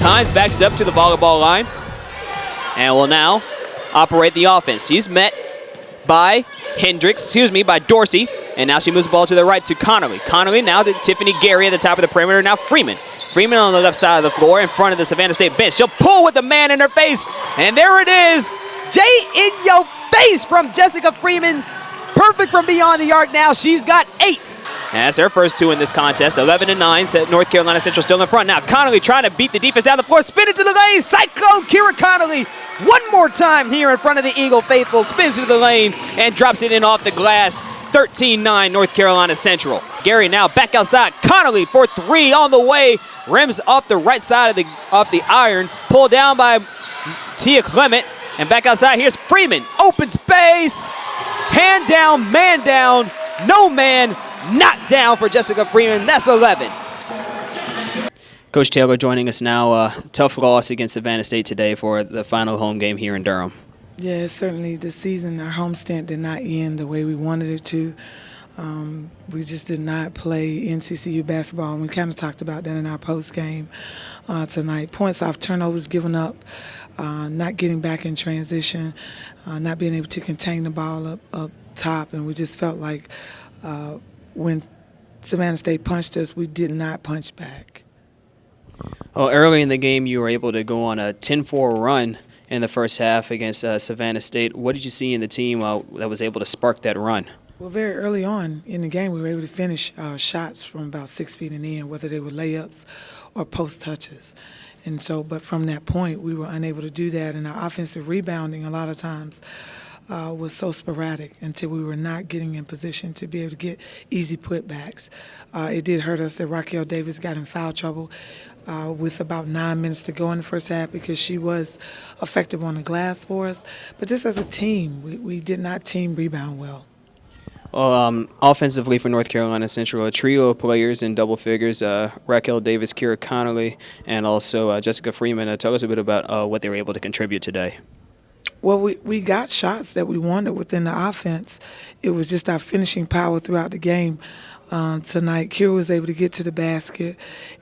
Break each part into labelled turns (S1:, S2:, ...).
S1: Hines backs up to the volleyball line and will now operate the offense. She's met by by Dorsey, and now she moves the ball to the right to Connolly. Connolly now to Tiffany Gary at the top of the perimeter. Now Freeman. Freeman on the left side of the floor in front of the Savannah State bench. She'll pull with the man in her face, and there it is. Jay in your face from Jessica Freeman. Perfect from beyond the arc now. She's got 8. And that's her first 2 in this contest. 11-9. North Carolina Central still in front. Now Connolly trying to beat the defense down the floor. Spin it to the lane. Cyclone Kira Connolly. One more time here in front of the Eagle faithful. Spins into the lane and drops it in off the glass. 13-9 North Carolina Central. Gary now back outside. Connolly for 3 on the way. Rims off the right side of the iron. Pulled down by Tia Clement. And back outside, here's Freeman. Open space. Hand down, man down. No man, not down for Jessica Freeman. That's 11. Coach Taylor joining us now. Tough loss against Savannah State today for the final home game here in Durham.
S2: Yeah, certainly the season, our home stint did not end the way we wanted it to. We just did not play Nccu basketball, and we kind of talked about that in our post game tonight. Points off turnovers given up, not getting back in transition, not being able to contain the ball up top, and we just felt like when Savannah State punched us, we did not punch back.
S1: Well, early in the game, you were able to go on a 10-4 run in the first half against Savannah State. What did you see in the team that was able to spark that run?
S2: Well, very early on in the game, we were able to finish shots from about 6 feet and in, whether they were layups or post touches. And so, but from that point, we were unable to do that. And our offensive rebounding a lot of times was so sporadic until we were not getting in position to be able to get easy putbacks. It did hurt us that Raquel Davis got in foul trouble with about 9 minutes to go in the first half because she was effective on the glass for us. But just as a team, we did not team rebound well.
S1: Well, offensively for North Carolina Central, a trio of players in double figures, Raquel Davis, Kira Connolly, and also Jessica Freeman. Tell us a bit about what they were able to contribute today.
S2: Well, we got shots that we wanted within the offense. It was just our finishing power throughout the game. Tonight, Kira was able to get to the basket,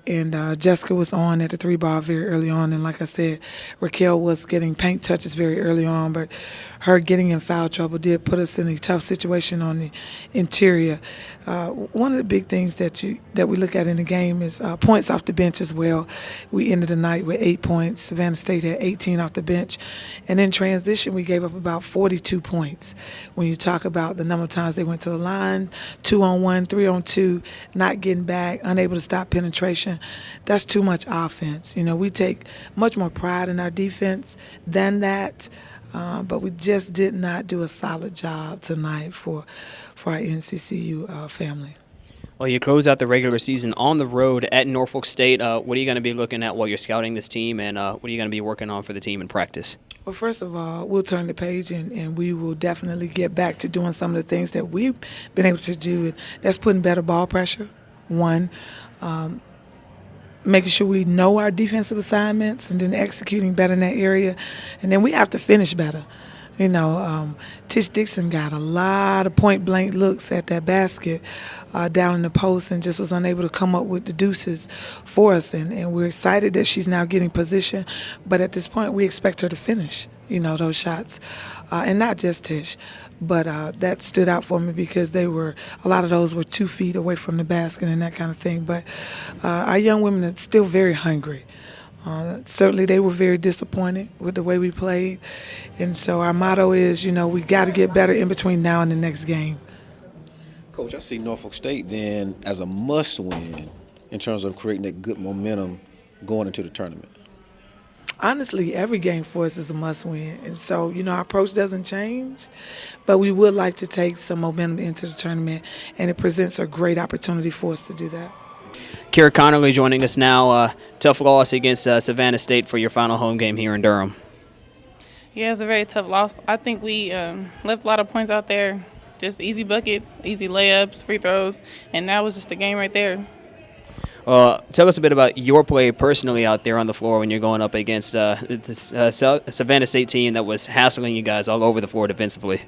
S2: and Jessica was on at the 3-ball very early on. And like I said, Raquel was getting paint touches very early on, but her getting in foul trouble did put us in a tough situation on the interior. One of the big things that we look at in the game is points off the bench as well. We ended the night with 8 points. Savannah State had 18 off the bench. And in transition, we gave up about 42 points. When you talk about the number of times they went to the line, 2-on-1, 3-on-2, not getting back, unable to stop penetration, that's too much offense. You know, we take much more pride in our defense than that. But we just did not do a solid job tonight for our NCCU family.
S1: Well, you close out the regular season on the road at Norfolk State. What are you going to be looking at while you're scouting this team, and what are you going to be working on for the team in practice?
S2: Well, first of all, we'll turn the page, and we will definitely get back to doing some of the things that we've been able to do. That's putting better ball pressure, one. Making sure we know our defensive assignments and then executing better in that area. And then we have to finish better. You know, Tish Dixon got a lot of point-blank looks at that basket down in the post and just was unable to come up with the deuces for us. And we're excited that she's now getting position. But at this point, we expect her to finish, you know, those shots. And not just Tish. But that stood out for me because a lot of those were 2 feet away from the basket and that kind of thing. But our young women are still very hungry. Certainly they were very disappointed with the way we played. And so our motto is, you know, we got to get better in between now and the next game.
S3: Coach, I see Norfolk State then as a must-win in terms of creating that good momentum going into the tournament.
S2: Honestly, every game for us is a must-win. And so, you know, our approach doesn't change, but we would like to take some momentum into the tournament, and it presents a great opportunity for us to do that.
S1: Kira Connolly joining us now. Tough loss against Savannah State for your final home game here in Durham.
S4: Yeah, it was a very tough loss. I think we left a lot of points out there, just easy buckets, easy layups, free throws, and that was just the game right there.
S1: Tell us a bit about your play personally out there on the floor when you're going up against this Savannah State team that was hassling you guys all over the floor defensively.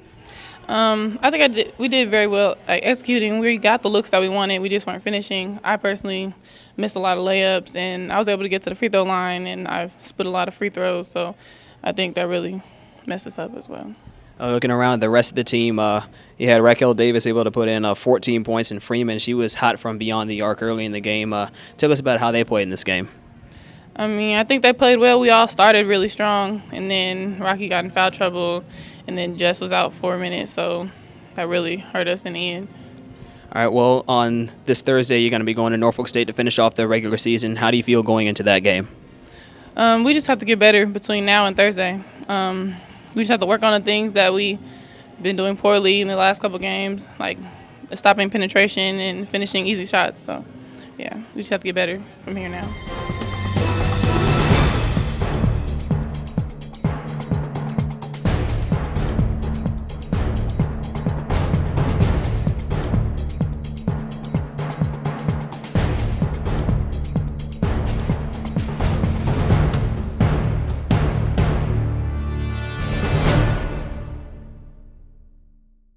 S4: I think we did very well executing. We got the looks that we wanted. We just weren't finishing. I personally missed a lot of layups, and I was able to get to the free throw line, and I split a lot of free throws. So I think that really messed us up as well.
S1: Looking around at the rest of the team, you had Raquel Davis able to put in 14 points, and Freeman, she was hot from beyond the arc early in the game. Tell us about how they played in this game.
S4: I mean, I think they played well. We all started really strong, and then Rocky got in foul trouble, and then Jess was out 4 minutes, so that really hurt us in the end.
S1: All right, well, on this Thursday, you're going to be going to Norfolk State to finish off the regular season. How do you feel going into that game?
S4: We just have to get better between now and Thursday. We just have to work on the things that we've been doing poorly in the last couple games, like stopping penetration and finishing easy shots. So, yeah, we just have to get better from here now.